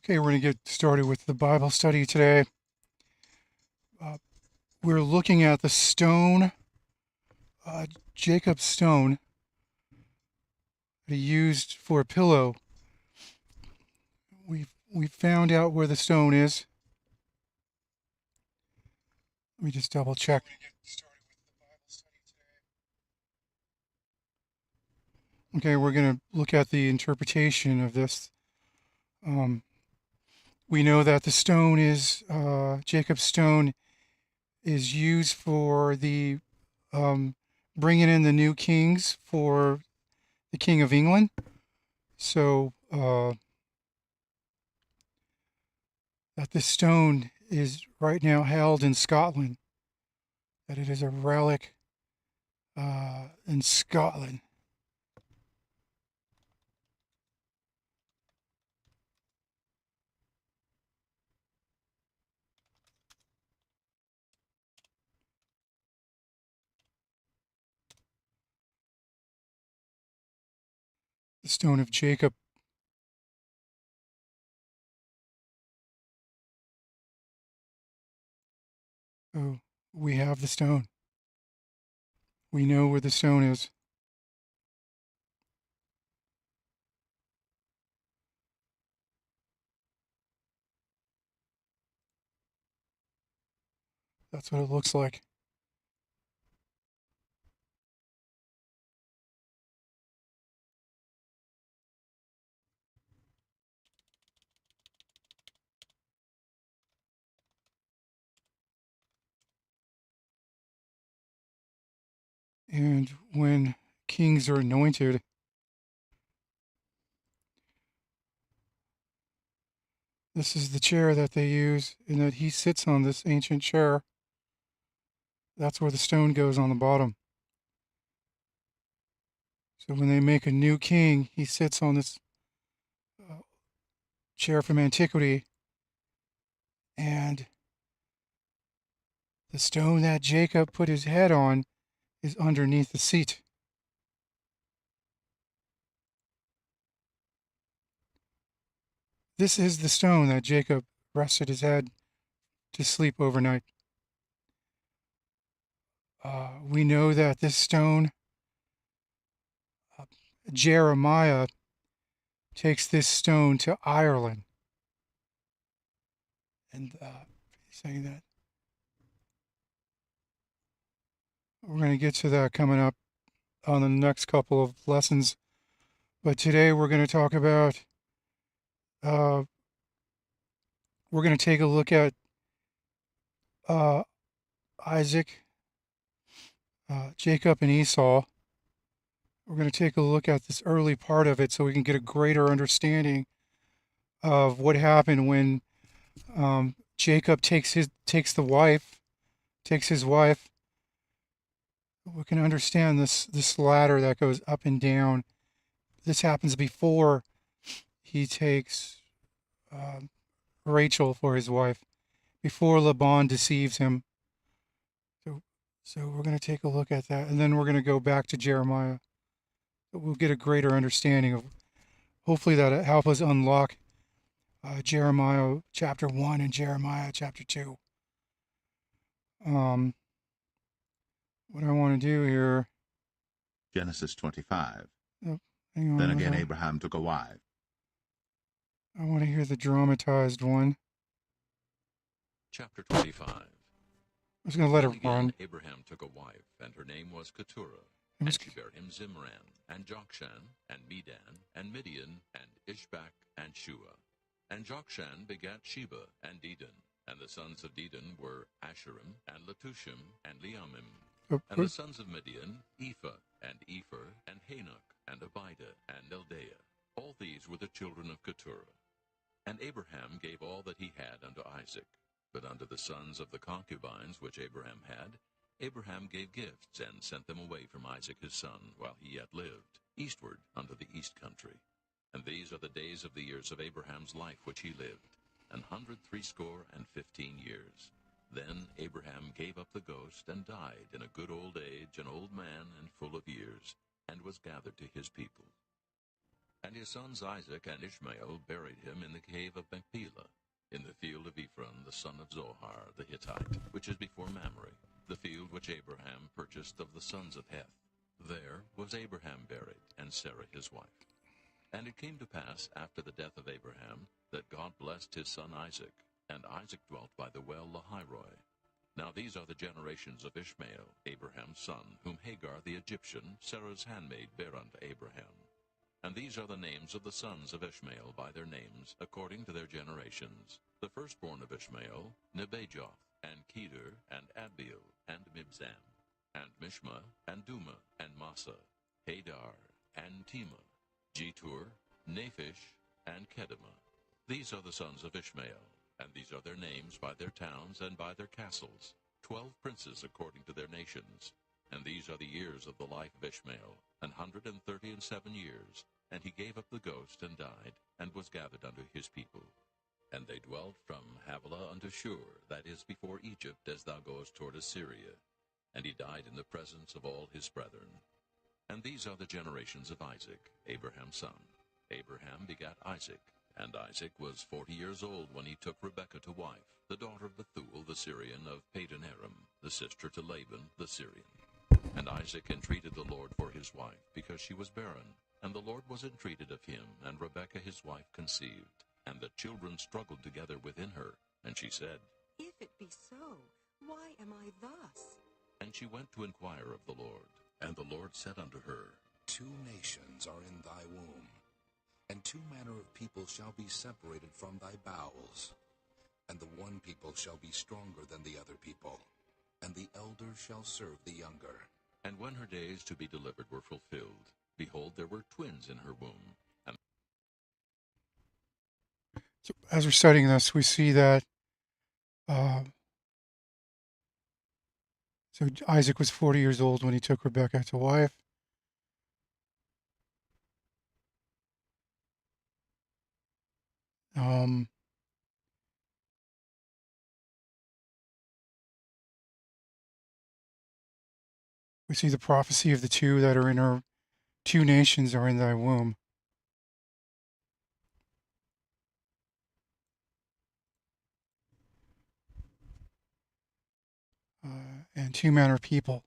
Okay, we're going to get started with the Bible study today. We're looking at the stone, Jacob's stone, that he used for a pillow. We found out where the stone is. Let me just double check. Okay, we're going to look at the interpretation of this. We know that the stone is, Jacob's stone is used for the bringing in the new kings for the King of England. So that this stone is right now held in Scotland, that it is a relic in Scotland. The stone of Jacob. Oh, we have the stone. We know where the stone is. That's what it looks like. And when kings are anointed, this is the chair that they use, and that he sits on this ancient chair. That's where the stone goes on the bottom. So when they make a new king, he sits on this chair from antiquity, and the stone that Jacob put his head on is underneath the seat. This is the stone that Jacob rested his head to sleep overnight. We know that this stone, Jeremiah takes this stone to Ireland. And saying that. We're going to get to that coming up on the next couple of lessons. But today we're going to talk about, we're going to take a look at Isaac, Jacob, and Esau. We're going to take a look at this early part of it so we can get a greater understanding of what happened when Jacob takes his wife. We can understand this ladder that goes up and down. This happens before he takes Rachel for his wife, before Laban deceives him. So we're going to take a look at that, and then we're going to go back to Jeremiah. We'll get a greater understanding of, hopefully that'll help us unlock Jeremiah chapter 1 and Jeremiah chapter 2. What I want to do here. Genesis 25. Oh, hang on. Then again Abraham took a wife. I want to hear the dramatized one. Chapter 25. I was going to let Then it again, run. Abraham took a wife, and her name was Keturah. And she bare him Zimran, and Jokshan, and Medan, and Midian, and Ishbak, and Shua. And Jokshan begat Sheba, and Dedan. And the sons of Dedan were Asherim, and Letushim, and Leamim. And the sons of Midian, Ephah, and Epher, and Hanok, and Abida, and Eldaah. All these were the children of Keturah. And Abraham gave all that he had unto Isaac. But unto the sons of the concubines which Abraham had, Abraham gave gifts, and sent them away from Isaac his son, while he yet lived, eastward unto the east country. And these are the days of the years of Abraham's life which he lived, 160 years. Then Abraham gave up the ghost, and died in a good old age, an old man and full of years, and was gathered to his people. And his sons Isaac and Ishmael buried him in the cave of Machpelah, in the field of Ephron the son of Zohar the Hittite, which is before Mamre, the field which Abraham purchased of the sons of Heth. There was Abraham buried, and Sarah his wife. And it came to pass, after the death of Abraham, that God blessed his son Isaac, and Isaac dwelt by the well Lahairoi. Now these are the generations of Ishmael, Abraham's son, whom Hagar the Egyptian, Sarah's handmaid, bare unto Abraham. And these are the names of the sons of Ishmael by their names, according to their generations. The firstborn of Ishmael, Nebajoth, and Kedar, and Adbeel, and Mibzam, and Mishma, and Duma, and Massa, Hadar, and Tema, Jetur, Naphish, and Kedemah. These are the sons of Ishmael, and these are their names by their towns and by their castles, 12 princes according to their nations. And these are the years of the life of Ishmael, 137 years. And he gave up the ghost and died, and was gathered unto his people. And they dwelt from Havilah unto Shur, that is before Egypt, as thou goest toward Assyria. And he died in the presence of all his brethren. And these are the generations of Isaac, Abraham's son. Abraham begat Isaac, and Isaac was 40 years old when he took Rebekah to wife, the daughter of Bethuel the Syrian of Padan Aram, the sister to Laban the Syrian. And Isaac entreated the Lord for his wife, because she was barren. And the Lord was entreated of him, and Rebekah his wife conceived. And the children struggled together within her. And she said, If it be so, why am I thus? And she went to inquire of the Lord. And the Lord said unto her, 2 nations are in thy womb, and 2 manner of people shall be separated from thy bowels. And the one people shall be stronger than the other people, and the elder shall serve the younger. And when her days to be delivered were fulfilled, behold, there were twins in her womb. And So as we're studying this, we see that so Isaac was 40 years old when he took Rebekah to wife. We see the prophecy of the 2 that are in her, 2 nations are in thy womb. And 2 manner of people.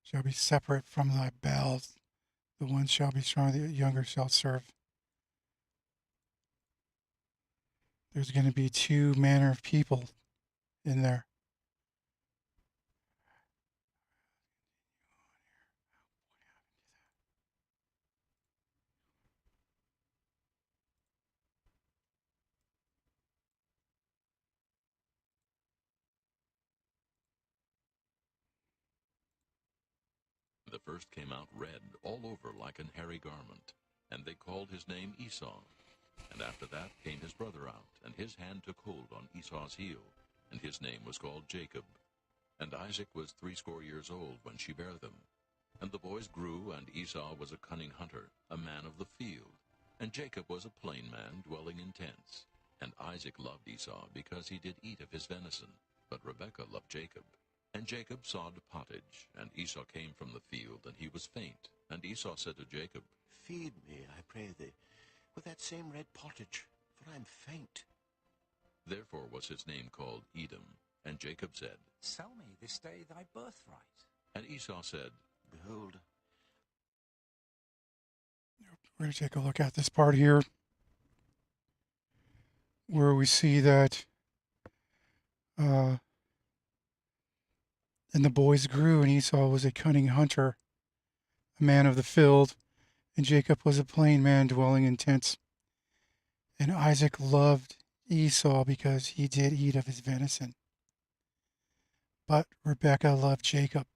Shall be separate from thy bowels. The one shall be strong, the younger shall serve. There's going to be 2 manner of people in there. the first came out red all over like an hairy garment. And they called his name Esau. And after that came his brother out, and his hand took hold on Esau's heel, and his name was called Jacob. And Isaac was 80 years old when she bare them. And the boys grew, and Esau was a cunning hunter, a man of the field. And Jacob was a plain man, dwelling in tents. And Isaac loved Esau, because he did eat of his venison. But Rebekah loved Jacob. And Jacob sawed pottage, and Esau came from the field, and he was faint. And Esau said to Jacob, Feed me, I pray thee, with that same red pottage, for I am faint. Therefore was his name called Edom. And Jacob said, Sell me this day thy birthright. And Esau said, Behold, We're going to take a look at this part here, where we see that and the boys grew, and Esau was a cunning hunter, a man of the field, and Jacob was a plain man dwelling in tents. And Isaac loved Esau because he did eat of his venison. But Rebekah loved Jacob.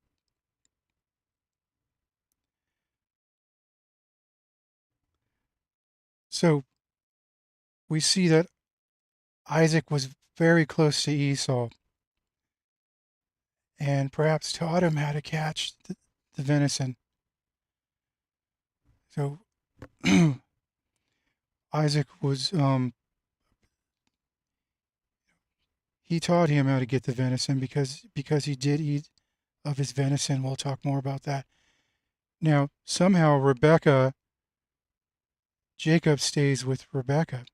So we see that Isaac was very close to Esau, and perhaps taught him how to catch the venison. So Isaac was he taught him how to get the venison because he did eat of his venison. We'll talk more about that. Now, somehow Jacob stays with Rebecca,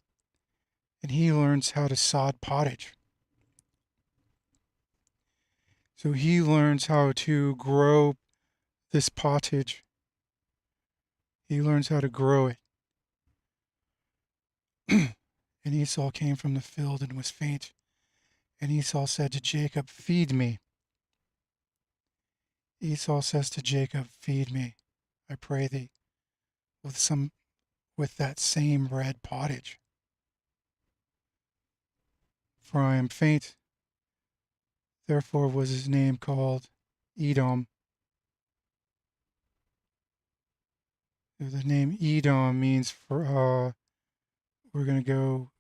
and he learns how to sod pottage. So he learns how to grow this pottage. He learns how to grow it. And Esau came from the field and was faint. And Esau said to Jacob, "Feed me." Esau says to Jacob, "Feed me, I pray thee, with that same red pottage. For I am faint." Therefore was his name called Edom. The name Edom means we're going to go,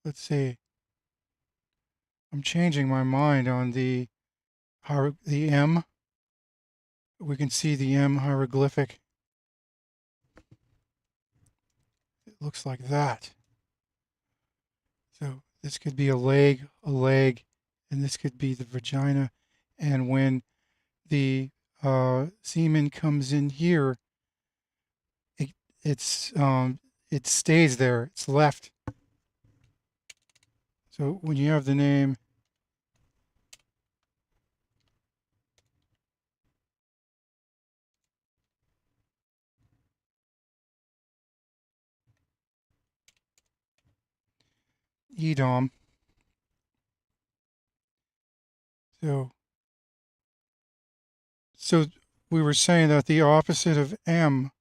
let's see. I'm changing my mind on the M. We can see the M hieroglyphic. It looks like that. So this could be a leg, and this could be the vagina. And when the semen comes in here, it stays there. It's left. So when you have the name Edom, so we were saying that the opposite of M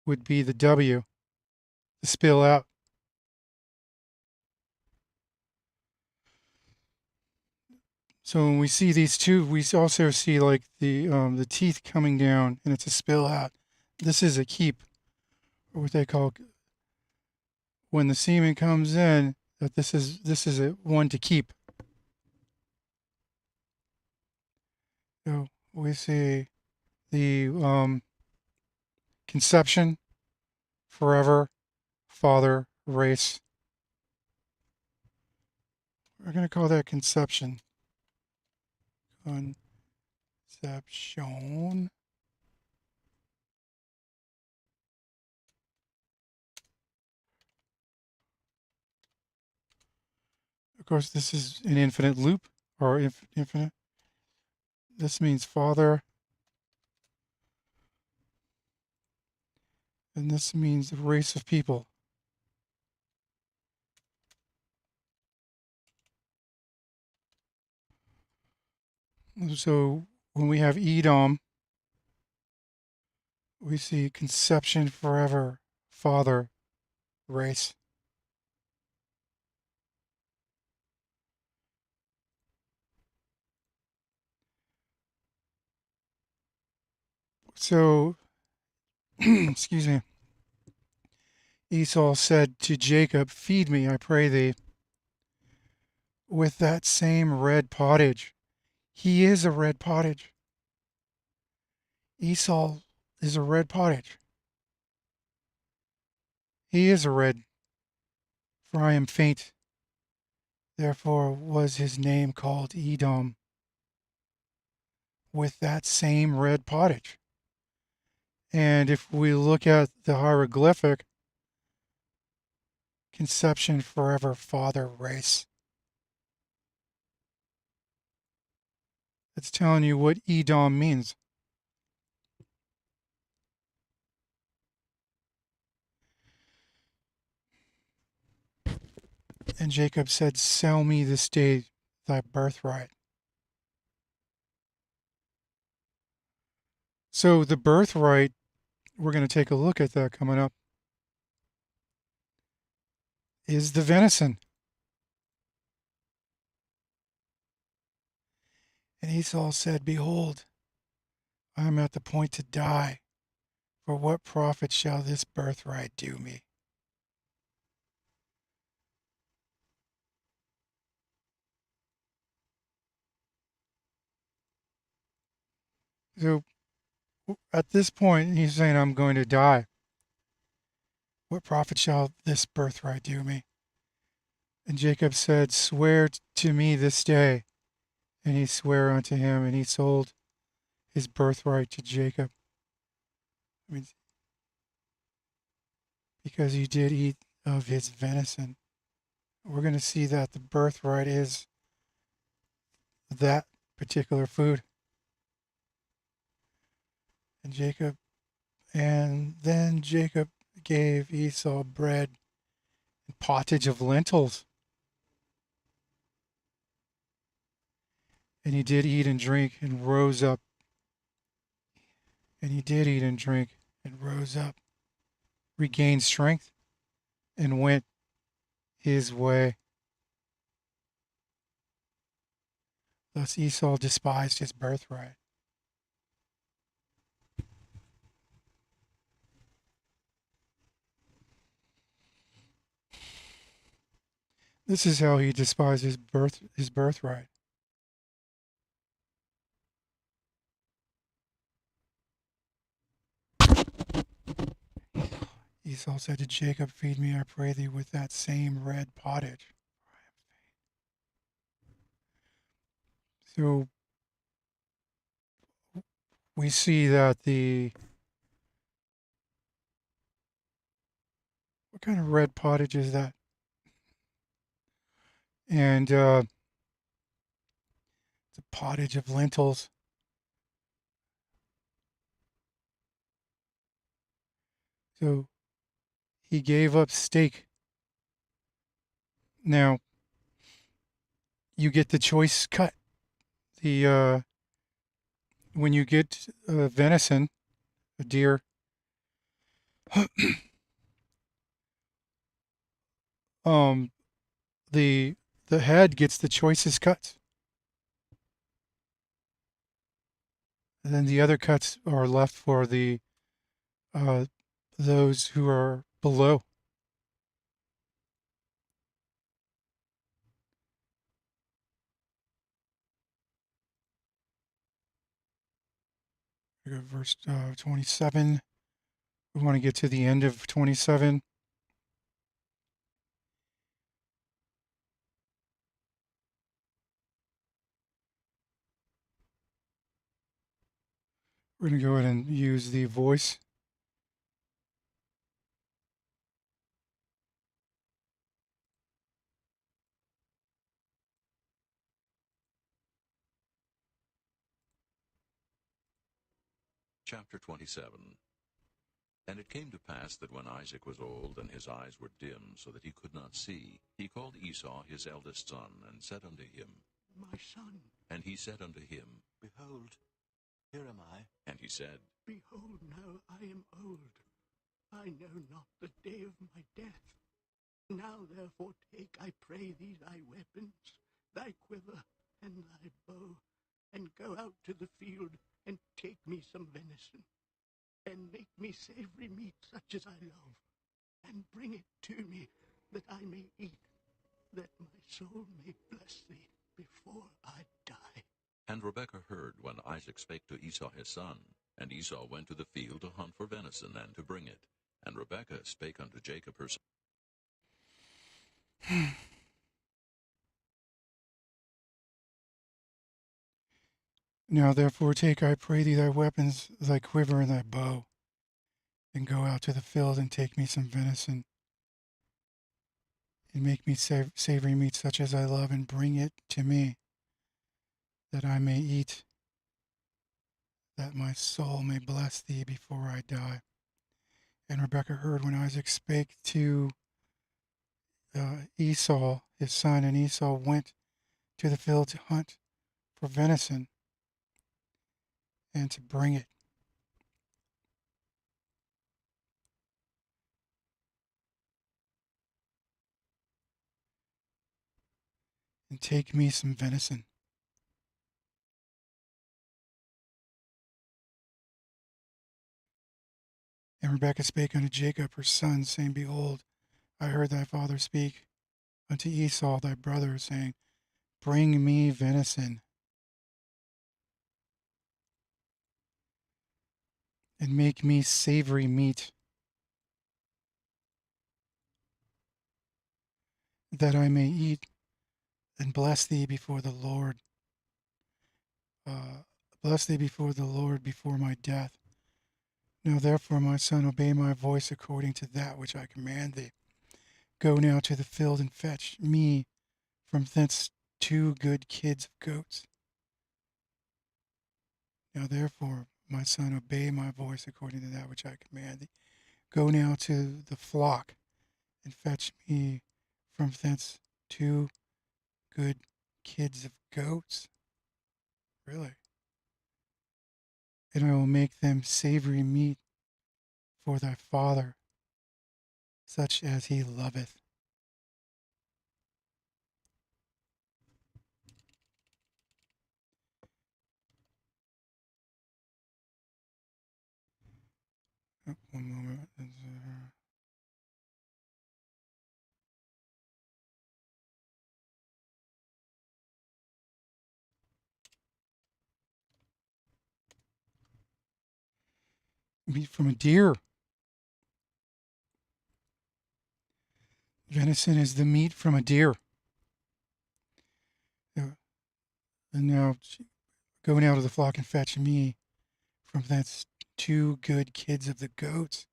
would be the W, the spill out. So when we see these two, we also see like the teeth coming down, and it's a spill out. This is a keep, or what they call when the semen comes in. That this is a one to keep. So we see the conception, forever, father, race. We're going to call that conception. Conception. Of course, this is an infinite loop, or infinite. This means father. And this means race of people. So when we have Edom, we see conception, forever, father, race. So, excuse me, Esau said to Jacob, "Feed me, I pray thee, with that same red pottage." He is a red pottage. Esau is a red pottage. He is a red, for I am faint. Therefore was his name called Edom, with that same red pottage. And if we look at the hieroglyphic, conception, forever, father, race, it's telling you what Edom means. And Jacob said, "Sell me this day thy birthright." So the birthright, we're going to take a look at that coming up, is the venison. And Esau said, "Behold, I am at the point to die. For what profit shall this birthright do me?" So at this point, he's saying, "I'm going to die." What profit shall this birthright do me? And Jacob said, Swear to me this day. And he sware unto him, and he sold his birthright to Jacob. I mean, because he did eat of his venison. We're going to see that the birthright is that particular food. And then Jacob gave Esau bread and pottage of lentils. And he did eat and drink and rose up. And he did eat and drink and rose up, regained strength, and went his way. Thus Esau despised his birthright. This is how he despised his birthright. Esau said to Jacob, Feed me, I pray thee, with that same red pottage. So we see that what kind of red pottage is that? And it's a pottage of lentils. So he gave up steak. Now you get the choice cut. The when you get venison, a deer, um, the head gets the choicest cuts, and then the other cuts are left for the those who are below. We go verse 27. We want to get to the end of 27. We're going to go ahead and use the voice. Chapter 27. And it came to pass that when Isaac was old, and his eyes were dim, so that he could not see, he called Esau his eldest son, and said unto him, My son. And he said unto him, Behold, here am I. And he said, Behold, now I am old. I know not the day of my death. Now therefore take, I pray thee, thy weapons, thy quiver, and thy bow, and go out to the field, and take me some venison, and make me savory meat such as I love, and bring it to me, that I may eat, that my soul may bless thee before I die. And Rebekah heard when Isaac spake to Esau his son. And Esau went to the field to hunt for venison, and to bring it. And Rebekah spake unto Jacob her son. Now therefore take, I pray thee, thy weapons, thy quiver, and thy bow, and go out to the field, and take me some venison, and make me savory meat such as I love, and bring it to me, that I may eat, that my soul may bless thee before I die. And Rebekah heard when Isaac spake to Esau his son, and Esau went to the field to hunt for venison, and to bring it. And take me some venison. And Rebekah spake unto Jacob her son, saying, Behold, I heard thy father speak unto Esau thy brother, saying, Bring me venison, and make me savory meat that I may eat and bless thee before the Lord. Bless thee before the Lord before my death. Now therefore, my son, obey my voice according to that which I command thee. Go now to the field and fetch me from thence 2 good kids of goats. Now therefore, my son, obey my voice according to that which I command thee. Go now to the flock and fetch me from thence 2 good kids of goats. Really? And I will make them savory meat for thy father, such as he loveth. One moment. Meat from a deer. Venison is the meat from a deer. And now go now to the flock and fetch me from thence 2 good kids of the goats,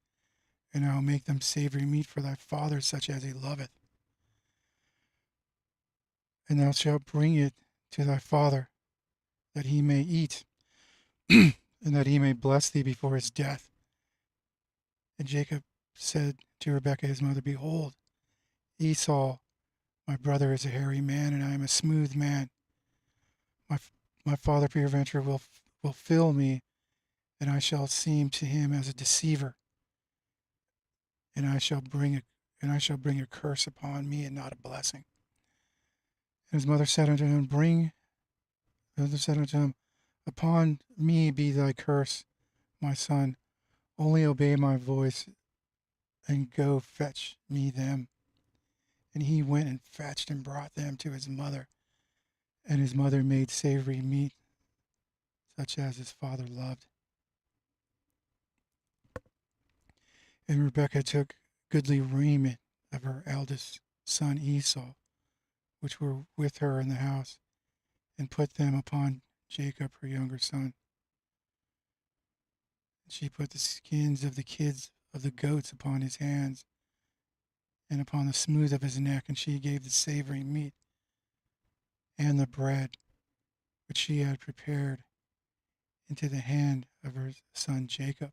and I will make them savory meat for thy father, such as he loveth. And thou shalt bring it to thy father, that he may eat, and that he may bless thee before his death. And Jacob said to Rebekah his mother, Behold, Esau, my brother, is a hairy man, and I am a smooth man. My father peradventure will fill me, and I shall seem to him as a deceiver, and I shall bring a curse upon me and not a blessing. And his mother said unto him, Upon me be thy curse, my son. Only obey my voice, and go fetch me them. And he went and fetched and brought them to his mother. And his mother made savory meat, such as his father loved. And Rebekah took goodly raiment of her eldest son Esau, which were with her in the house, and put them upon Jacob her younger son. And she put the skins of the kids of the goats upon his hands, and upon the smooth of his neck, and she gave the savory meat and the bread which she had prepared into the hand of her son Jacob.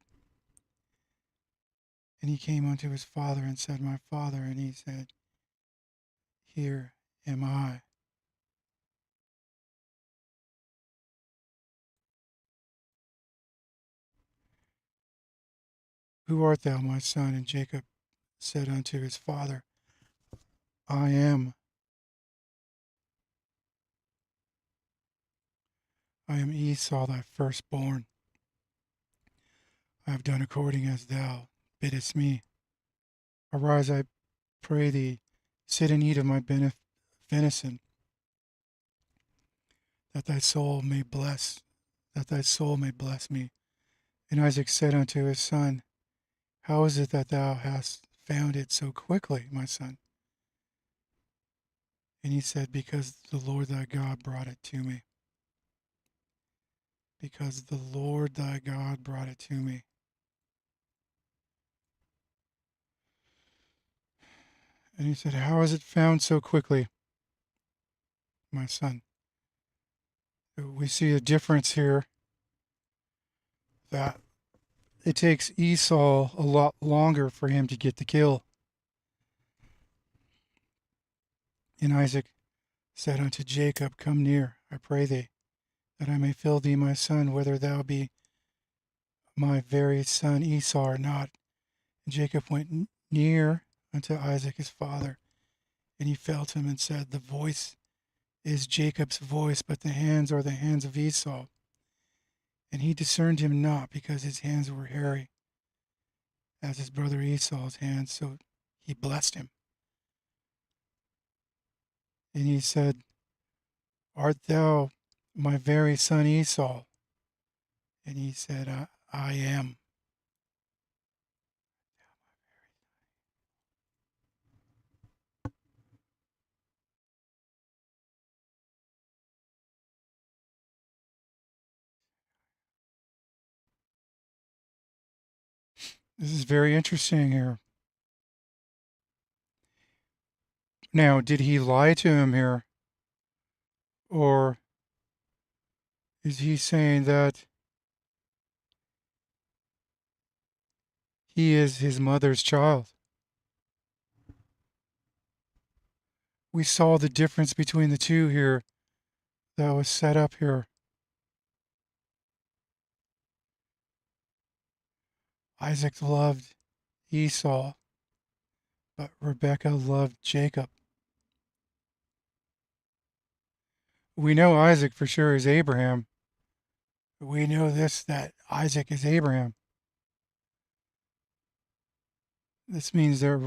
And he came unto his father and said, My father. And he said, Here am I. Who art thou, my son? And Jacob said unto his father, I am Esau thy firstborn. I have done according as thou biddest me. Arise, I pray thee, sit and eat of my venison, that thy soul may bless me. And Isaac said unto his son, How is it that thou hast found it so quickly, my son? And he said, Because the Lord thy God brought it to me. Because the Lord thy God brought it to me. And he said, How is it found so quickly, my son? We see a difference here, that it takes Esau a lot longer for him to get the kill. And Isaac said unto Jacob, Come near, I pray thee, that I may fill thee, my son, whether thou be my very son Esau or not. And Jacob went near unto Isaac his father, and he felt him and said, The voice is Jacob's voice, but the hands are the hands of Esau. And he discerned him not, because his hands were hairy, as his brother Esau's hands, so he blessed him. And he said, Art thou my very son Esau? And he said, I am. This is very interesting here. Now, did he lie to him here? Or is he saying that he is his mother's child? We saw the difference between the two here that was set up here. Isaac loved Esau, but Rebekah loved Jacob. We know Isaac for sure is Abraham. We know this, that Isaac is Abraham. This means that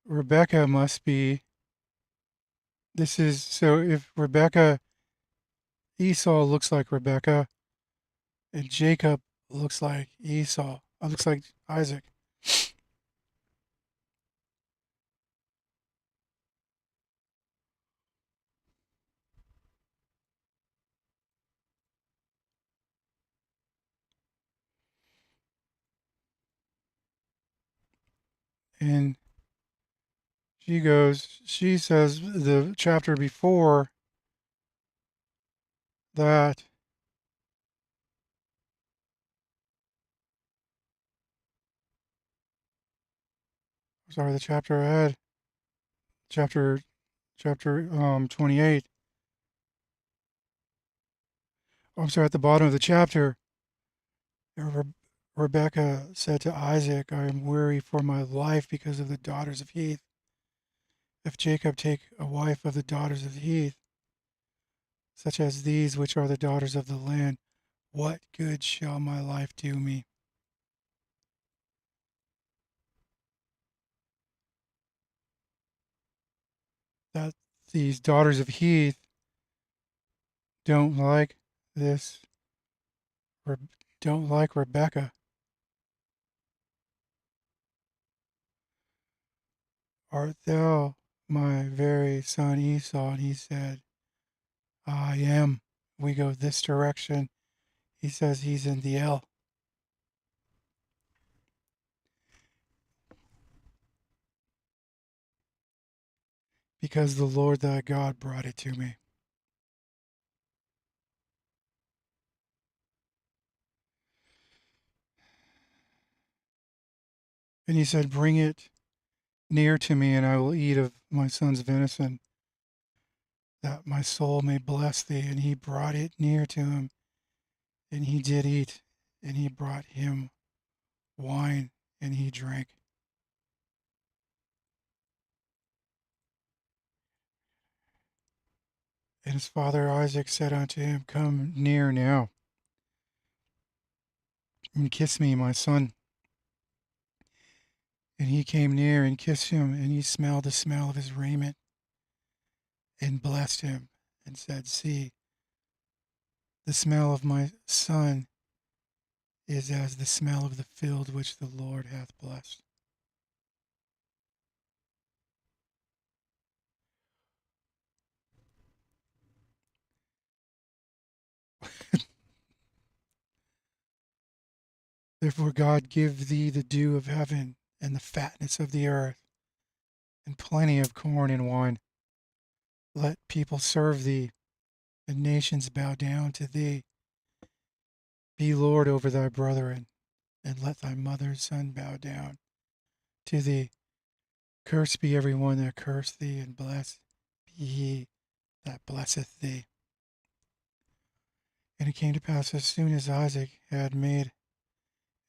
Rebekah must be, this is, so if Esau looks like Rebekah, and Jacob looks like looks like Isaac. And she says the chapter before that the chapter ahead, chapter 28. Oh, I'm sorry, at the bottom of the chapter, Rebecca said to Isaac, I am weary for my life because of the daughters of Heath. If Jacob take a wife of the daughters of Heath, such as these which are the daughters of the land, what good shall my life do me? That these daughters of Heath don't like this, don't like Rebecca. Art thou my very son Esau? And he said, I am. We go this direction. He says he's in the L. Because the Lord thy God brought it to me. And he said, bring it near to me, and I will eat of my son's venison, that my soul may bless thee. And he brought it near to him, and he did eat, and he brought him wine, and he drank. And his father Isaac said unto him, come near now, and kiss me, my son. And he came near and kissed him, and he smelled the smell of his raiment, and blessed him, and said, see, the smell of my son is as the smell of the field which the Lord hath blessed. Therefore God give thee the dew of heaven, and the fatness of the earth, and plenty of corn and wine. Let people serve thee, and nations bow down to thee. Be Lord over thy brethren, and let thy mother's son bow down to thee. Cursed be every one that curseth thee, and blessed be he that blesseth thee. And it came to pass, as soon as Isaac had made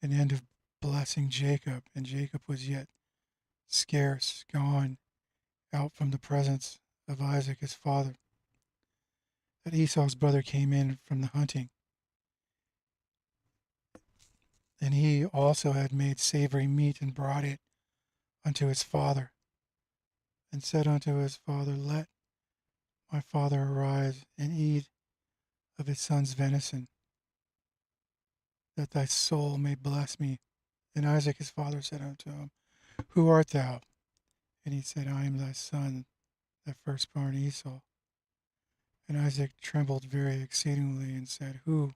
an end of blessing Jacob, and Jacob was yet scarce gone out from the presence of Isaac his father, that Esau's brother came in from the hunting. And he also had made savory meat, and brought it unto his father, and said unto his father, let my father arise and eat of his son's venison, that thy soul may bless me. And Isaac his father said unto him, who art thou? And he said, I am thy son, thy firstborn Esau. And Isaac trembled very exceedingly, and said, who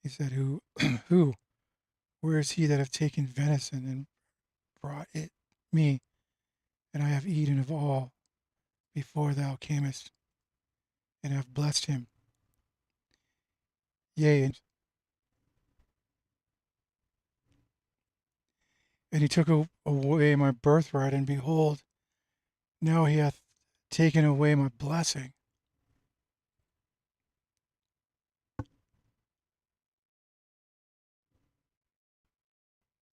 He said, Who, who, where is he that hath taken venison and brought it me, and I have eaten of all before thou camest, and have blessed him? Yea, and he took away my birthright, and behold, now he hath taken away my blessing.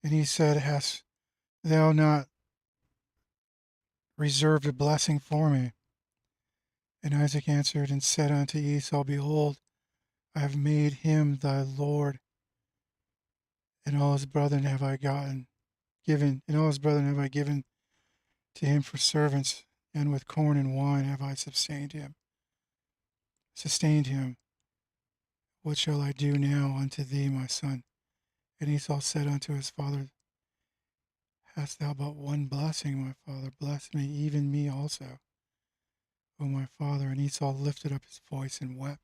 And he said, Hast thou not reserved a blessing for me? And Isaac answered and said unto Esau, Behold, I have made him thy lord, and all his brethren have I given to him for servants, and with corn and wine have I sustained him. What shall I do now unto thee, my son? And Esau said unto his father, Hast thou but one blessing, my father? Bless me, even me also, O my father. And Esau lifted up his voice and wept.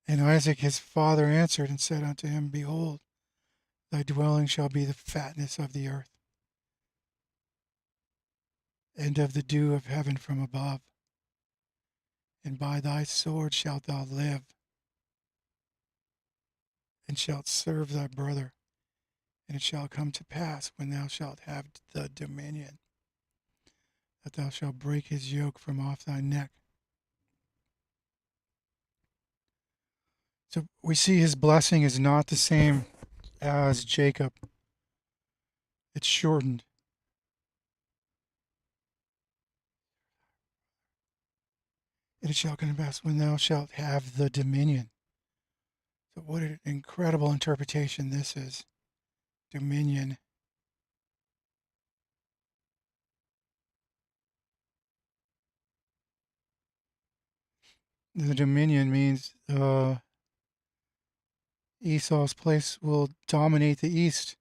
And Isaac his father answered and said unto him, Behold, thy dwelling shall be the fatness of the earth, and of the dew of heaven from above. And by thy sword shalt thou live, and shalt serve thy brother. And it shall come to pass, when thou shalt have the dominion, that thou shalt break his yoke from off thy neck. So we see his blessing is not the same as Jacob. It's shortened. And it shall come to pass, when thou shalt have the dominion. So what an incredible interpretation this is. Dominion. The dominion means Esau's place will dominate the east.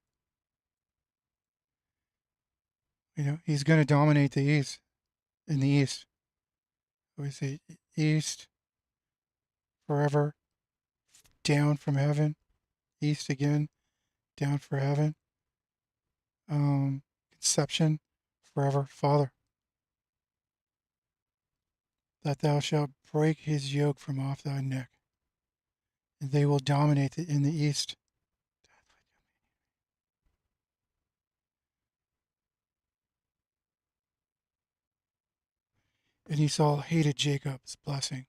He's going to dominate the east. In the east, we say east forever, down from heaven, east again, down for heaven. Conception, forever, Father. That thou shalt break his yoke from off thy neck, and they will dominate in the east. And Esau hated Jacob's blessing.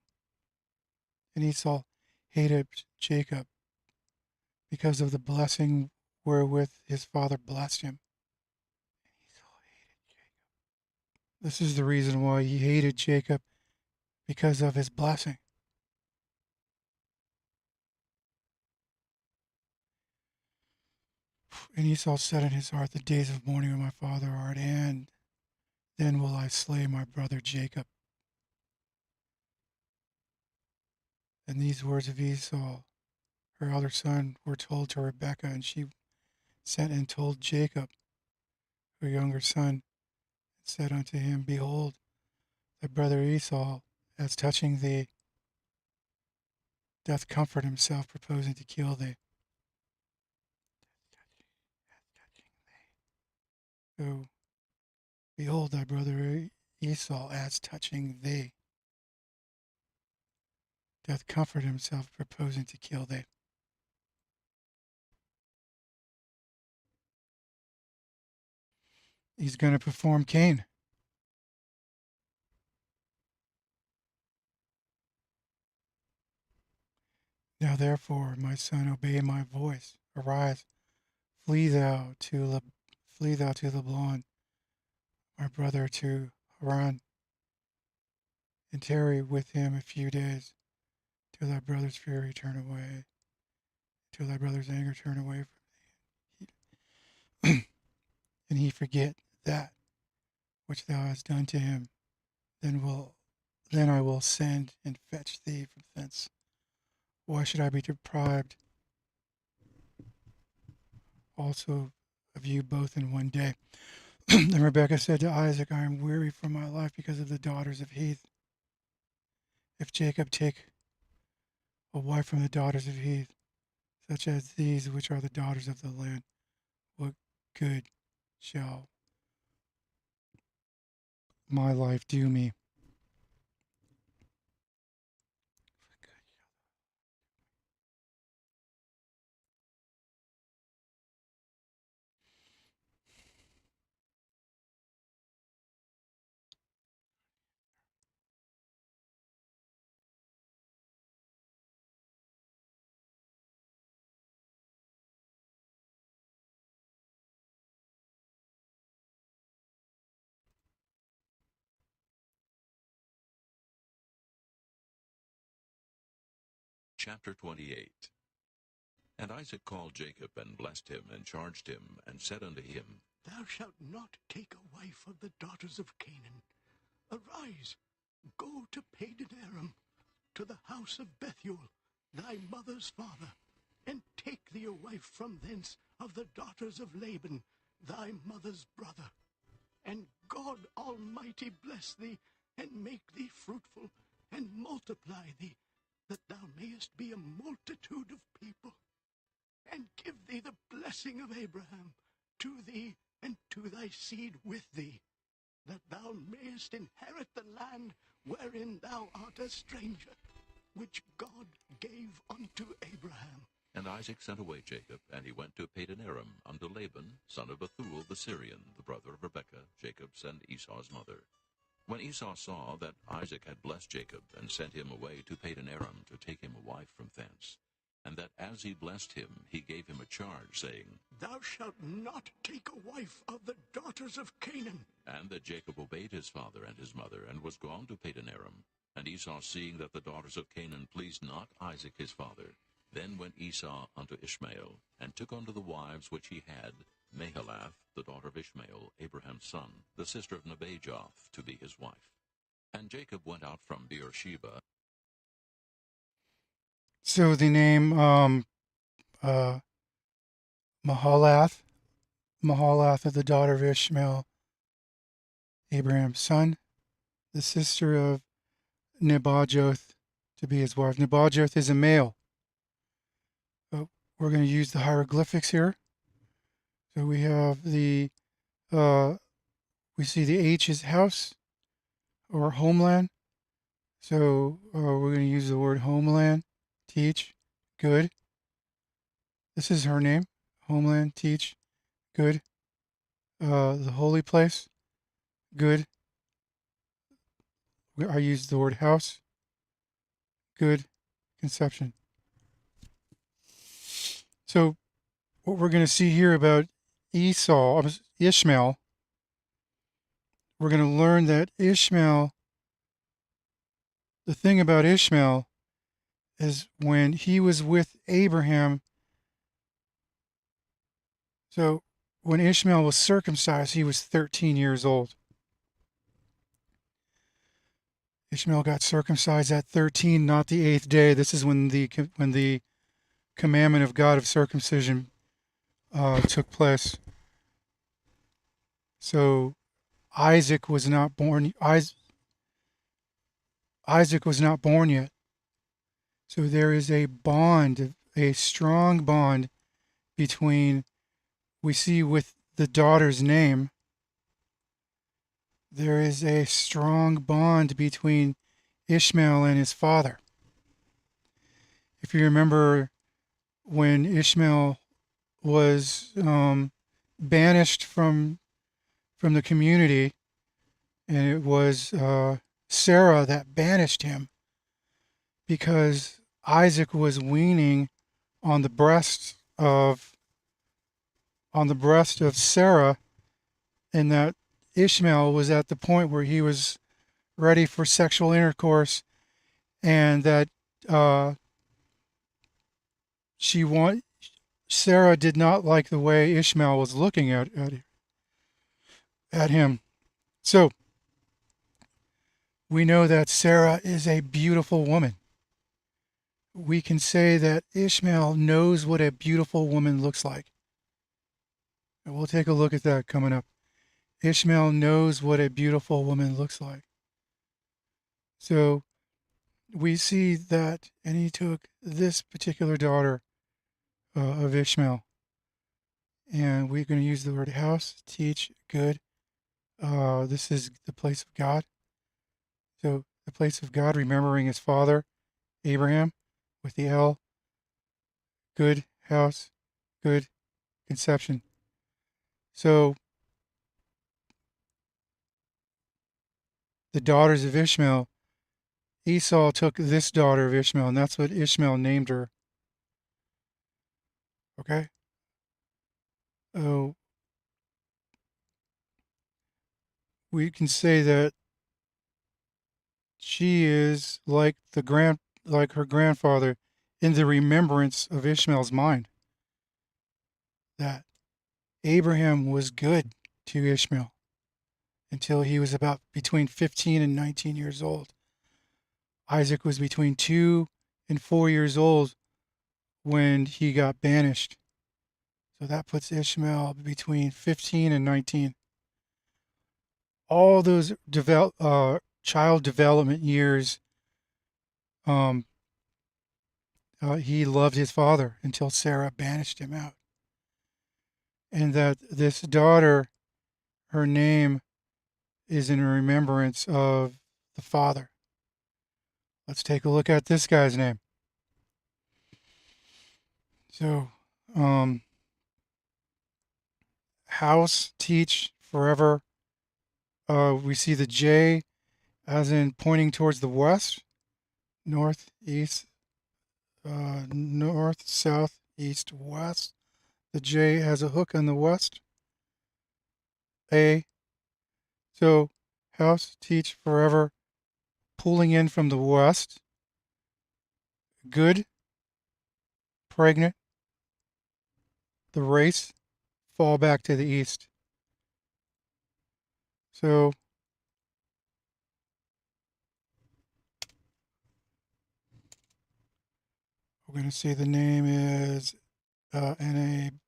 And Esau hated Jacob because of the blessing wherewith his father blessed him. Esau hated Jacob. This is the reason why he hated Jacob, because of his blessing. And Esau said in his heart, The days of mourning of my father are at hand. Then will I slay my brother Jacob. And these words of Esau, her elder son, were told to Rebekah, and she sent and told Jacob, her younger son, and said unto him, Behold, thy brother Esau, as touching thee, doth comfort himself, purposing to kill thee. So, behold, thy brother Esau, as touching thee, doth comfort himself, purposing to kill thee. He's going to perform Cain. Now therefore, my son, obey my voice. Arise, flee thou to Lebanon, my brother, to Haran, and tarry with him a few days, till thy brother's fury turn away, till thy brother's anger turn away from thee, and he forget that which thou hast done to him. Then I will send and fetch thee from thence. Why should I be deprived also of you both in one day? And Rebekah said to Isaac, I am weary from my life because of the daughters of Heth. If Jacob take a wife from the daughters of Heth, such as these which are the daughters of the land. What good shall my life do me? Chapter 28. And Isaac called Jacob, and blessed him, and charged him, and said unto him, Thou shalt not take a wife of the daughters of Canaan. Arise, go to Padan Aram, to the house of Bethuel, thy mother's father, and take thee a wife from thence of the daughters of Laban, thy mother's brother. And God Almighty bless thee, and make thee fruitful, and multiply thee, that thou mayest be a multitude of people, and give thee the blessing of Abraham to thee and to thy seed with thee, that thou mayest inherit the land wherein thou art a stranger, which God gave unto Abraham. And Isaac sent away Jacob, and he went to Padan Aram unto Laban, son of Bethuel the Syrian, the brother of Rebekah, Jacob's and Esau's mother. When Esau saw that Isaac had blessed Jacob, and sent him away to Padan Aram to take him a wife from thence, and that as he blessed him, he gave him a charge, saying, Thou shalt not take a wife of the daughters of Canaan. And that Jacob obeyed his father and his mother, and was gone to Padan Aram. And Esau, seeing that the daughters of Canaan pleased not Isaac his father, then went Esau unto Ishmael, and took unto the wives which he had Mahalath, the daughter of Ishmael, Abraham's son, the sister of Nebajoth, to be his wife. And Jacob went out from Beersheba. So the name Mahalath of the daughter of Ishmael, Abraham's son, the sister of Nebajoth, to be his wife. Nebajoth is a male. So we're going to use the hieroglyphics here. So we have we see the H is house or homeland. So we're going to use the word homeland, teach, good. This is her name, homeland, teach, good. The holy place, good. I used the word house, good, conception. So what we're going to see here about Ishmael, we're going to learn that Ishmael, the thing about Ishmael is when he was with Abraham, so when Ishmael was circumcised, he was 13 years old. Ishmael got circumcised at 13, not the 8th day. This is when the commandment of God of circumcision took place. So Isaac was not born. Isaac was not born yet. So there is a bond, a strong bond between, we see with the daughter's name, there is a strong bond between Ishmael and his father. If you remember when Ishmael was banished from the community, and it was Sarah that banished him because Isaac was weaning on the breast of Sarah, and that Ishmael was at the point where he was ready for sexual intercourse, and that Sarah did not like the way Ishmael was looking at him. So we know that Sarah is a beautiful woman. We can say that Ishmael knows what a beautiful woman looks like. And we'll take a look at that coming up. Ishmael knows what a beautiful woman looks like. So we see that, and he took this particular daughter of Ishmael, and we're going to use the word house, teach, good. This is the place of God. So the place of God, remembering his father, Abraham, with the L, good house, good conception. So the daughters of Ishmael, Esau took this daughter of Ishmael, and that's what Ishmael named her. Okay? Oh, we can say that she is like her grandfather in the remembrance of Ishmael's mind. That Abraham was good to Ishmael until he was about between 15 and 19 years old. Isaac was between 2 and 4 years old when he got banished. So that puts Ishmael between 15 and 19. All those child development years, um, he loved his father until Sarah banished him out. And that this daughter, her name is in remembrance of the father. Let's take a look at this guy's name. So, house, teach, forever. We see the J as in pointing towards the west, north, east, north, south, east, west. The J has a hook on the west. A. So, house, teach, forever, pulling in from the west. Good, pregnant. The race, fall back to the east. So, we're going to say the name is Neb.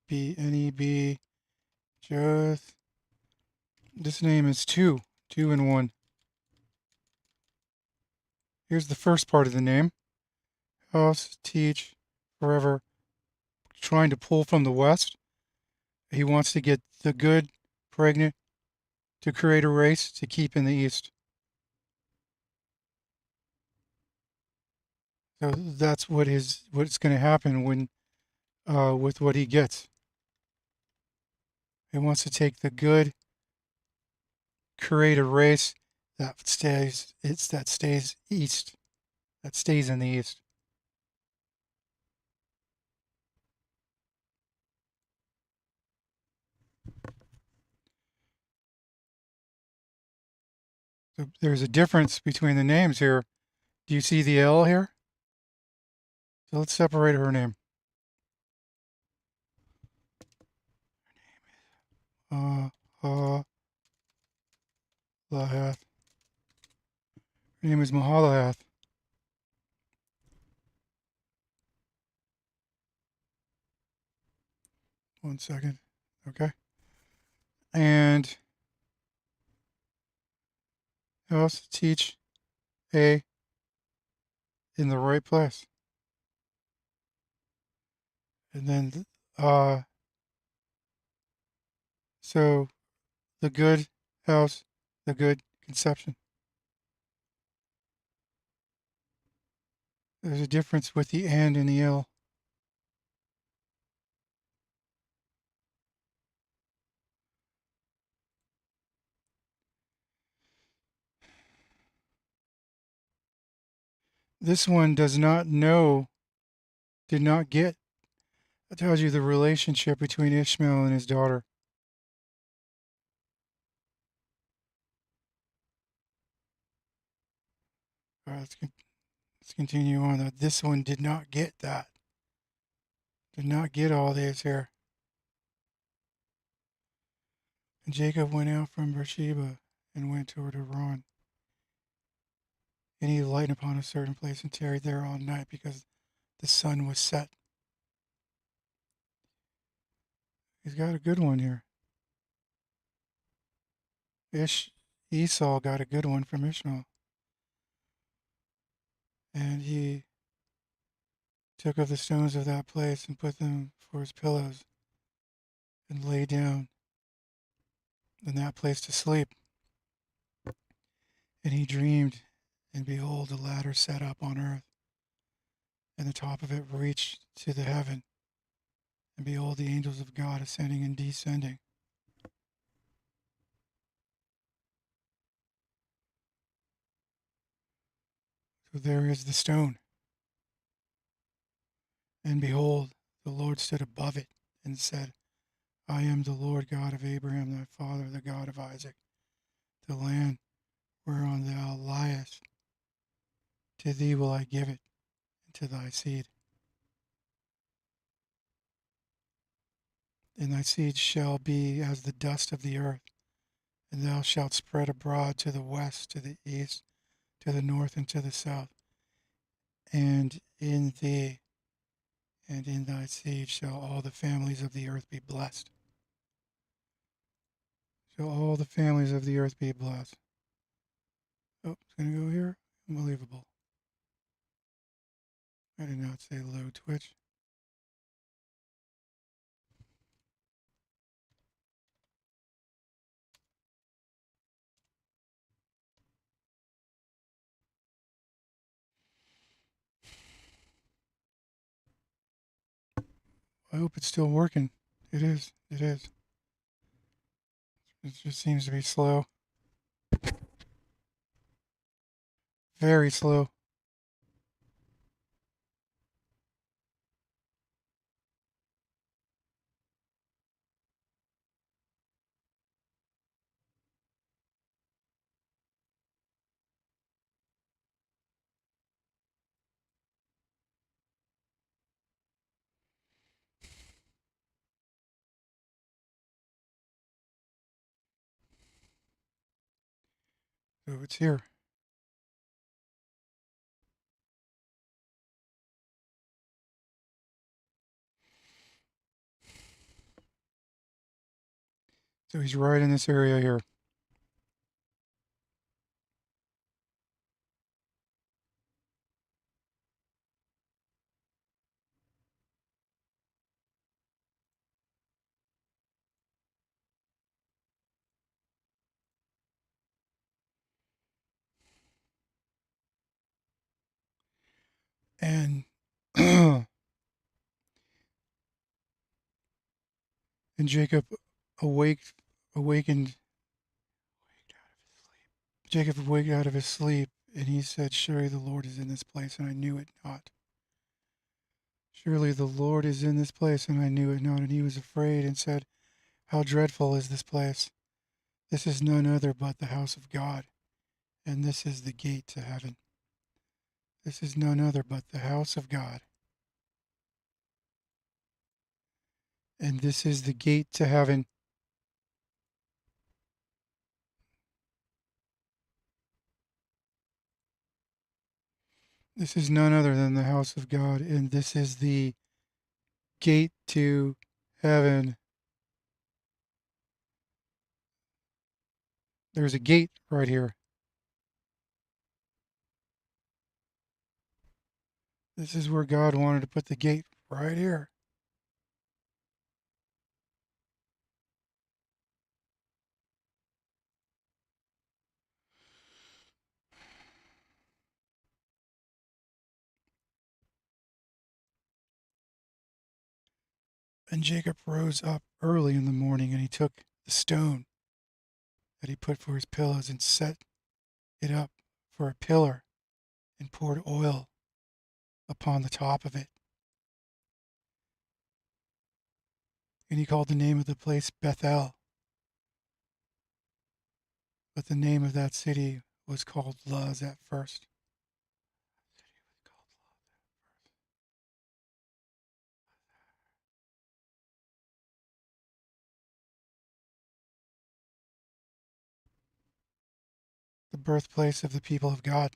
Just this name is two and one. Here's the first part of the name: house, teach, forever. Trying to pull from the west. He wants to get the good, pregnant, to create a race to keep in the east. So that's what's going to happen when with what he gets. He wants to take the good, create a race that stays east, that stays in the east. So there's a difference between the names here. Do you see the L here? So let's separate her name. Mahalath. Her name is Mahalath. One second. Okay. And house, teach, A, in the right place. And then, so the good house, the good conception. There's a difference with the and the L. This one does not know, did not get. That tells you the relationship between Ishmael and his daughter. All right, let's continue on. This one did not get that. Did not get all this here. And Jacob went out from Beersheba and went toward Haran. And he lighted upon a certain place and tarried there all night because the sun was set. He's got a good one here. Esau got a good one from Ishmael. And he took of the stones of that place and put them for his pillows and lay down in that place to sleep. And he dreamed, and behold, a ladder set up on earth, and the top of it reached to the heaven. And behold, the angels of God ascending and descending. So there is the stone. And behold, the Lord stood above it and said, I am the Lord God of Abraham thy father, the God of Isaac. The land whereon thou liest, to thee will I give it, and to thy seed. And thy seed shall be as the dust of the earth, and thou shalt spread abroad to the west, to the east, to the north, and to the south. And in thee and in thy seed shall all the families of the earth be blessed. Shall all the families of the earth be blessed. Oh, it's going to go here? Unbelievable. I did not say load Twitch. I hope it's still working. It is. It is. It just seems to be slow. Very slow. So it's here. So he's right in this area here. And and Jacob awakened. Jacob awaked out of his sleep, and he said, surely the Lord is in this place, and I knew it not. Surely the Lord is in this place, and I knew it not. And he was afraid and said, how dreadful is this place? This is none other but the house of God, and this is the gate to heaven. This is none other but the house of God, and this is the gate to heaven. This is none other than the house of God, and this is the gate to heaven. There's a gate right here. This is where God wanted to put the gate, right here. And Jacob rose up early in the morning, and he took the stone that he put for his pillows and set it up for a pillar and poured oil upon the top of it. And he called the name of the place Bethel. But the name of that city was called Luz at first. The birthplace of the people of God.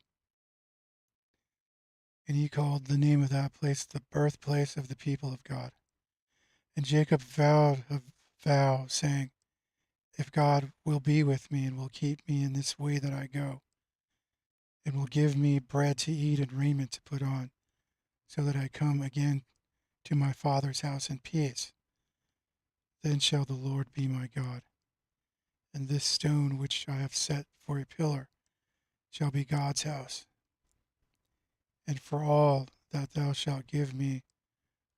And he called the name of that place the birthplace of the people of God. And Jacob vowed a vow, saying, if God will be with me and will keep me in this way that I go, and will give me bread to eat and raiment to put on, so that I come again to my father's house in peace. Then shall the Lord be my God, and this stone which I have set for a pillar shall be God's house. And for all that thou shalt give me,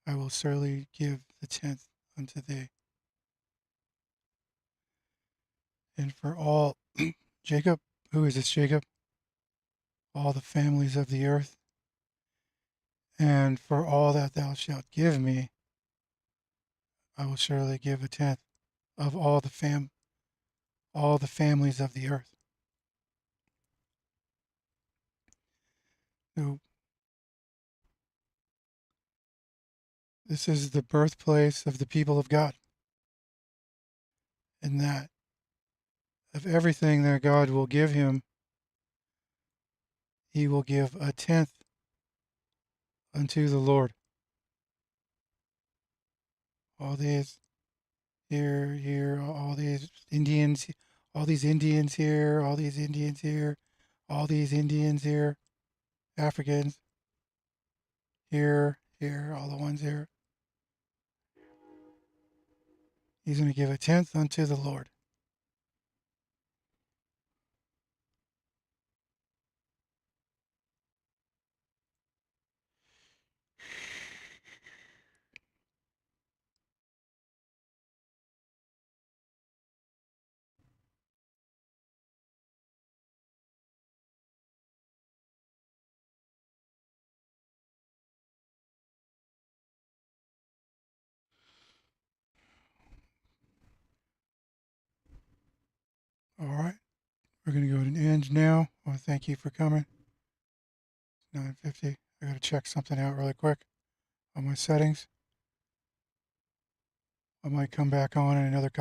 I will certainly give the tenth unto thee. And for all, Jacob, who is this Jacob? All the families of the earth. And for all that thou shalt give me, I will surely give a tenth of all the families of the earth. So this is the birthplace of the people of God. And that of everything that God will give him, he will give a tenth unto the Lord. All these here, all these Indians here, all these Indians here, all these Indians here, Africans here, all the ones here. He's going to give a tenth unto the Lord. All right. We're going to go to an end now. I want to thank you for coming. 9:50. I got to check something out really quick on my settings. I might come back on in another couple